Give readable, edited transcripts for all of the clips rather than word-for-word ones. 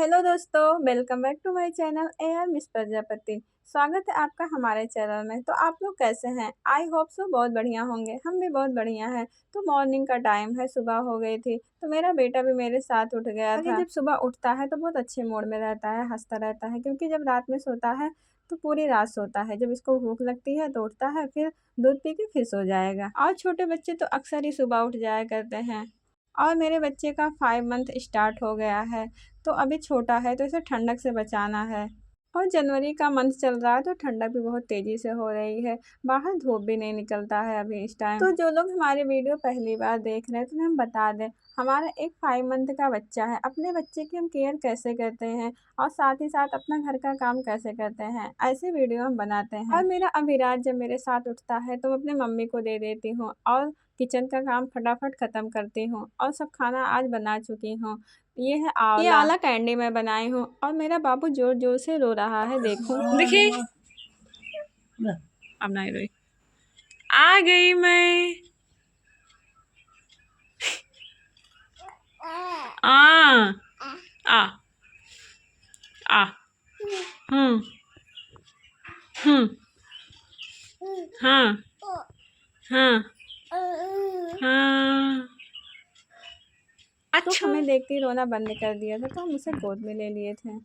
Hello दोस्तों, welcome back to my channel AR Miss Prajapati. स्वागत है आपका हमारे चैनल में। तो आप लोग कैसे हैं? आई होप सो बहुत बढ़िया होंगे। हम भी बहुत बढ़िया हैं। तो मॉर्निंग का टाइम है, सुबह हो गई थी, तो मेरा बेटा भी मेरे साथ उठ गया था। ये जब सुबह उठता है तो बहुत अच्छे मूड में रहता है, हंसता रहता है, क्योंकि जब रात में सोता है तो पूरी रात सोता है। जब इसको भूख लगती है तो उठता है, फिर दूध पी के फिर सो जाएगा। और छोटे बच्चे तो अक्सर ही सुबह उठ जाया करते हैं। और मेरे बच्चे का 5 मंथ स्टार्ट हो गया है, तो अभी छोटा है, तो इसे ठंडक से बचाना है। और जनवरी का मंथ चल रहा है, तो ठंडक भी बहुत तेज़ी से हो रही है। बाहर धूप भी नहीं निकलता है अभी इस टाइम। तो जो लोग हमारे वीडियो पहली बार देख रहे हैं, तो हम बता दें, हमारा एक 5 मंथ का बच्चा है। अपने बच्चे की हम केयर कैसे करते हैं और साथ ही साथ अपना घर का काम कैसे करते हैं, ऐसे वीडियो हम बनाते हैं। और मेरा अभिराज जब मेरे साथ उठता है तो मैं अपनी मम्मी को दे देती हूँ और किचन का काम फटाफट ख़त्म करती हूँ और सब खाना आज बना चुकी हूँ। ये आला कैंडी मैं बनाई हूँ। और मेरा बाबू जोर जोर से रो रहा है, देखो देखिए। अब नहीं रोई, आ गई मैं। आ आ आ हम्म हम्म हाँ हाँ हाँ। अच्छा, तो हमें देखते ही रोना बंद कर दिया था, तो हम उसे गोद में ले लिए थे।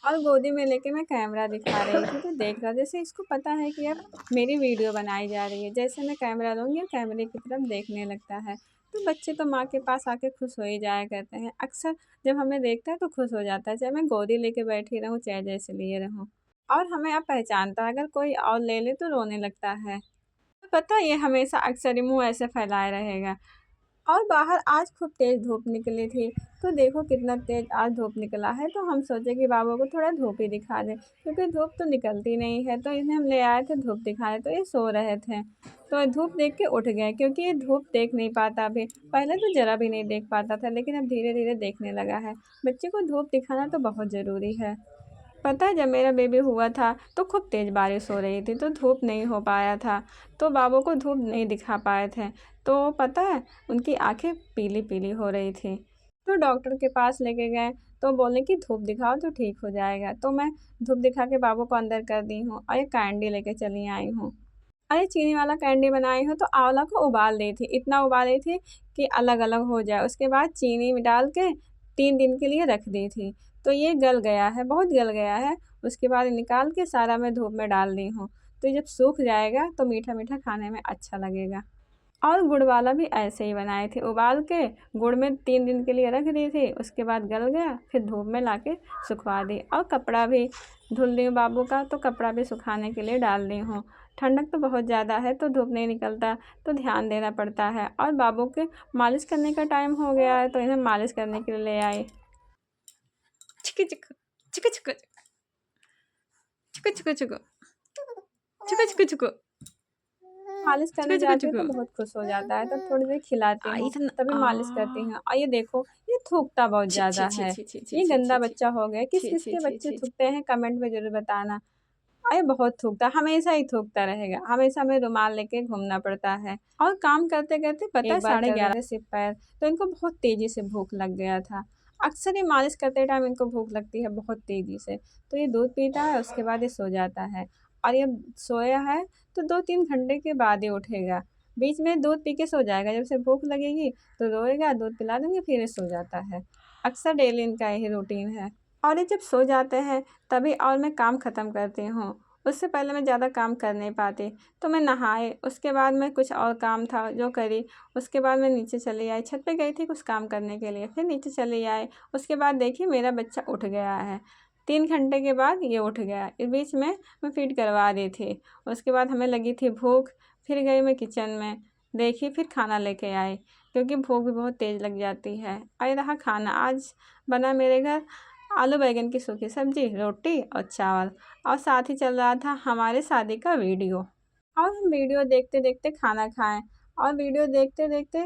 और गोदी में लेके मैं कैमरा दिखा रही थी, तो देख रहा, जैसे इसको पता है कि अब मेरी वीडियो बनाई जा रही है। जैसे मैं कैमरा लूँगी और कैमरे की तरफ देखने लगता है। तो बच्चे तो माँ के पास आके खुश हो ही जाया करते हैं। अक्सर जब हमें देखता है तो खुश हो जाता है, चाहे मैं गोदी लेके बैठी रहूँ, चाहे जैसे लिए रहूँ। और हमें अब पहचानता है, अगर कोई और ले ले तो रोने लगता है। तो पता है, ये हमेशा अक्सर ही मुँह ऐसे फैलाए रहेगा। और बाहर आज खूब तेज़ धूप निकली थी, तो देखो कितना तेज़ आज धूप निकला है। तो हम सोचे कि बाबू को थोड़ा धूप ही दिखा दें, क्योंकि धूप तो निकलती नहीं है। तो इन्हें हम ले आए थे धूप दिखाने, तो ये सो रहे थे, तो धूप देख के उठ गए, क्योंकि ये धूप देख नहीं पाता अभी। पहले तो ज़रा भी नहीं देख पाता था, लेकिन अब धीरे धीरे देखने लगा है। बच्चे को धूप दिखाना तो बहुत ज़रूरी है। पता है, जब मेरा बेबी हुआ था तो खूब तेज़ बारिश हो रही थी, तो धूप नहीं हो पाया था, तो बाबू को धूप नहीं दिखा पाए थे। तो पता है, उनकी आंखें पीली पीली हो रही थी। तो डॉक्टर के पास लेके गए, तो बोले कि धूप दिखाओ तो ठीक हो जाएगा। तो मैं धूप दिखा के बाबू को अंदर कर दी हूँ और एक कैंडी लेके चली आई हूँ। अरे चीनी वाला कैंडी बनाई हूँ, तो आंवला को उबाल दी थी, इतना उबाली थी कि अलग अलग हो जाए। उसके बाद चीनी में डाल के 3 दिन के लिए रख दी थी, तो ये गल गया है, बहुत गल गया है। उसके बाद निकाल के सारा मैं धूप में डाल दी हूँ, तो जब सूख जाएगा तो मीठा मीठा खाने में अच्छा लगेगा। और गुड़ वाला भी ऐसे ही बनाए थे, उबाल के गुड़ में 3 दिन के लिए रख दी थी, उसके बाद गल गया, फिर धूप में लाके सुखवा दी। और कपड़ा भी धुल दी हूँ बाबू का, तो कपड़ा भी सुखाने के लिए डाल दी हूँ। ठंडक तो बहुत ज़्यादा है, तो धूप नहीं निकलता, तो ध्यान देना पड़ता है। और बाबू के मालिश करने का टाइम हो गया है, तो इन्हें मालिश करने के लिए ले आई। चिक चिक चिक चिक चिक चिक चिक चिक चिक चिक। मालिश करने जाती हूँ तो बहुत खुश हो जाता है, तो थोड़ी देर खिलाती हूँ, तभी मालिश करती हूँ। और ये देखो, ये थूकता बहुत ज़्यादा है, ये गंदा बच्चा हो गया। किस किस के बच्चे थूकते हैं कमेंट में ज़रूर बताना। और ये बहुत थूकता, हमेशा ही थूकता रहेगा, हमेशा हमें रुमाल लेके घूमना पड़ता है। और काम करते करते पता है 11:30 से पैर, तो इनको बहुत तेज़ी से भूख लग गया था। अक्सर ये मालिश करते टाइम इनको भूख लगती है बहुत तेज़ी से, तो ये दूध पीता है, उसके बाद ये सो जाता है। और ये सोया है तो 2-3 घंटे के बाद ही उठेगा। बीच में दूध पी के सो जाएगा, जब उसे भूख लगेगी तो रोएगा, दूध पिला दूँगी, फिर ये सो जाता है। अक्सर डेली इनका यही रूटीन है। और ये जब सो जाते हैं तभी और मैं काम ख़त्म करती हूँ। उससे पहले मैं ज़्यादा काम कर नहीं पाती, तो मैं नहाए, उसके बाद मैं कुछ और काम था जो करी, उसके बाद मैं नीचे चली आई, छत पे गई थी कुछ काम करने के लिए, फिर नीचे चली आई। उसके बाद देखिए मेरा बच्चा उठ गया है, 3 घंटे के बाद ये उठ गया। इस बीच में मैं फ़ीड करवा दी थी। उसके बाद हमें लगी थी भूख, फिर गई मैं किचन में, देखी, फिर खाना लेके आई, क्योंकि भूख भी बहुत तेज़ लग जाती है। और रहा खाना, आज बना मेरे घर आलू बैंगन की सूखी सब्जी, रोटी और चावल। और साथ ही चल रहा था हमारे शादी का वीडियो। और हम वीडियो देखते देखते खाना खाएं, और वीडियो देखते देखते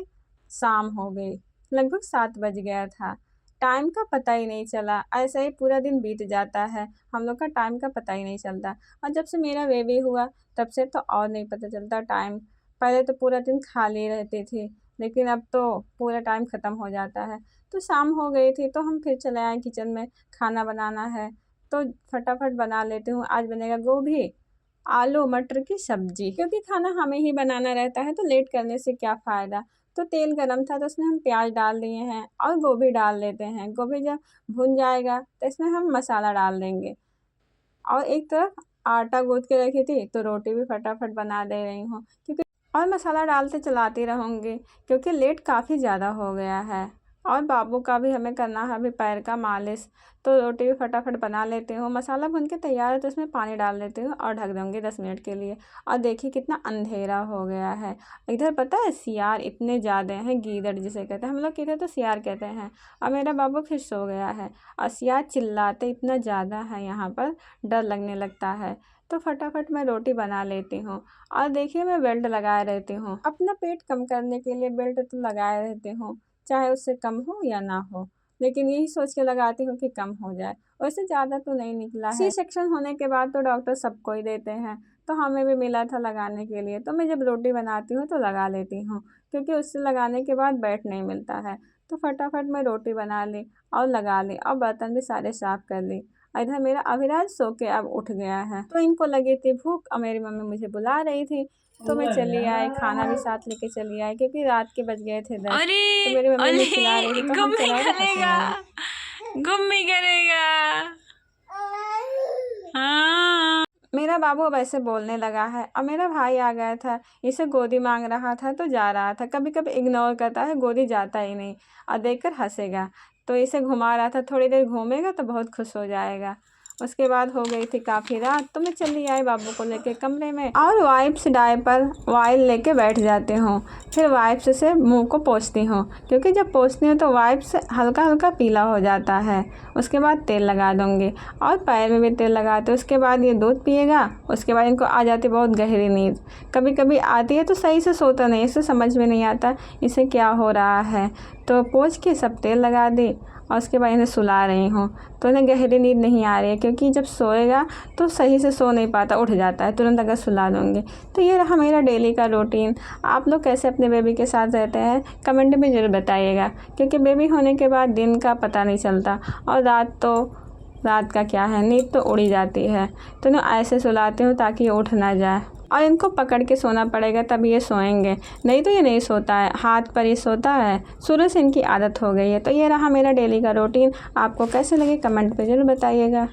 शाम हो गई, लगभग 7 बज गया था। टाइम का पता ही नहीं चला, ऐसे ही पूरा दिन बीत जाता है, हम लोग का टाइम का पता ही नहीं चलता। और जब से मेरा बेबी हुआ तब से तो और नहीं पता चलता टाइम। पहले तो पूरा दिन खाली रहती थी, लेकिन अब तो पूरा टाइम ख़त्म हो जाता है। तो शाम हो गई थी तो हम फिर चले आए किचन में, खाना बनाना है तो फटाफट बना लेती हूँ। आज बनेगा गोभी आलू मटर की सब्जी, क्योंकि खाना हमें ही बनाना रहता है तो लेट करने से क्या फ़ायदा। तो तेल गरम था तो उसमें हम प्याज डाल दिए हैं और गोभी डाल देते हैं। गोभी जब भुन जाएगा तो इसमें हम मसाला डाल देंगे। और एक तरफ आटा गूँथ के रखी थी तो रोटी भी फटाफट बना दे रही हूँ, क्योंकि और मसाला डालते चलाती रहूँगी क्योंकि लेट काफ़ी ज़्यादा हो गया है। और बाबू का भी हमें करना है अभी पैर का मालिश, तो रोटी भी फटाफट बना लेती हूँ। मसाला भून के तैयार है तो उसमें पानी डाल देती हूँ और ढक दूँगी 10 मिनट के लिए। और देखिए कितना अंधेरा हो गया है। इधर पता है सियार इतने ज़्यादा हैं, गीदड़ जिसे कहते हैं, हम लोग इधर तो सियार कहते हैं। और मेरा बाबू फिर सो गया है और सियार चिल्लाते इतना ज़्यादा है यहाँ पर, डर लगने लगता है। तो फटाफट मैं रोटी बना लेती हूँ। और देखिए मैं बेल्ट लगाए रहती हूँ, अपना पेट कम करने के लिए बेल्ट तो लगाए रहती हूँ, चाहे उससे कम हो या ना हो, लेकिन यही सोच के लगाती हूँ कि कम हो जाए। वैसे ज़्यादा तो नहीं निकला है। सी सेक्शन होने के बाद तो डॉक्टर सबको ही देते हैं, तो हमें भी मिला था लगाने के लिए। तो मैं जब रोटी बनाती हूँ तो लगा लेती हूँ, क्योंकि उससे लगाने के बाद बैठ नहीं मिलता है। तो फटाफट मैं रोटी बना ली और लगा ली और बर्तन भी सारे साफ़ कर ली। इधर मेरा अभिराज सो के अब उठ गया है, तो इनको लगी थी भूख और मेरी मम्मी मुझे बुला रही थी, तो मैं चली आई, खाना भी साथ लेके चली आई, क्योंकि रात के बज गए थे 10। तो मेरी मम्मी मुझे खिला रही थी तो हम चला रहे हंसने। गुम्मी करेगा। हाँ। मेरा बाबू अब ऐसे बोलने लगा है और मेरा भाई आ गया था, इसे गोदी मांग रहा था तो जा रहा था। कभी कभी इग्नोर करता है, गोदी जाता ही नहीं और देखकर हंसेगा। तो इसे घुमा रहा था, थोड़ी देर घूमेगा तो बहुत खुश हो जाएगा। उसके बाद हो गई थी काफ़ी रात, तो मैं चली आई बाबू को लेके कमरे में और वाइप्स डायपर वाइल लेके बैठ जाती हूँ। फिर वाइप्स से मुंह को पोंछती हूँ, क्योंकि जब पोंछती हूँ तो वाइप्स हल्का हल्का पीला हो जाता है। उसके बाद तेल लगा दूँगी और पैर में भी तेल लगाते। उसके बाद ये दूध पिएगा, उसके बाद इनको आ जाती बहुत गहरी नींद। कभी कभी आती है तो सही से सोता नहीं, इसे समझ में नहीं आता इसे क्या हो रहा है। तो पोंछ के सब तेल लगा दी और उसके बाद इन्हें सुला रही हूँ। तो इन्हें गहरी नींद नहीं आ रही है, क्योंकि जब सोएगा तो सही से सो नहीं पाता, उठ जाता है तुरंत अगर सुला दूँगी। तो ये रहा मेरा डेली का रूटीन। आप लोग कैसे अपने बेबी के साथ रहते हैं कमेंट में ज़रूर बताइएगा, क्योंकि बेबी होने के बाद दिन का पता नहीं चलता और रात का क्या है, नींद तो उड़ी जाती है। तो मैं ऐसे सुलाती हूँ ताकि ये उठ ना जाए, और इनको पकड़ के सोना पड़ेगा तब ये सोएंगे, नहीं तो ये नहीं सोता है, हाथ पर ही सोता है। शुरू से इनकी आदत हो गई है। तो ये रहा मेरा डेली का रूटीन। आपको कैसे लगे कमेंट पे ज़रूर बताइएगा।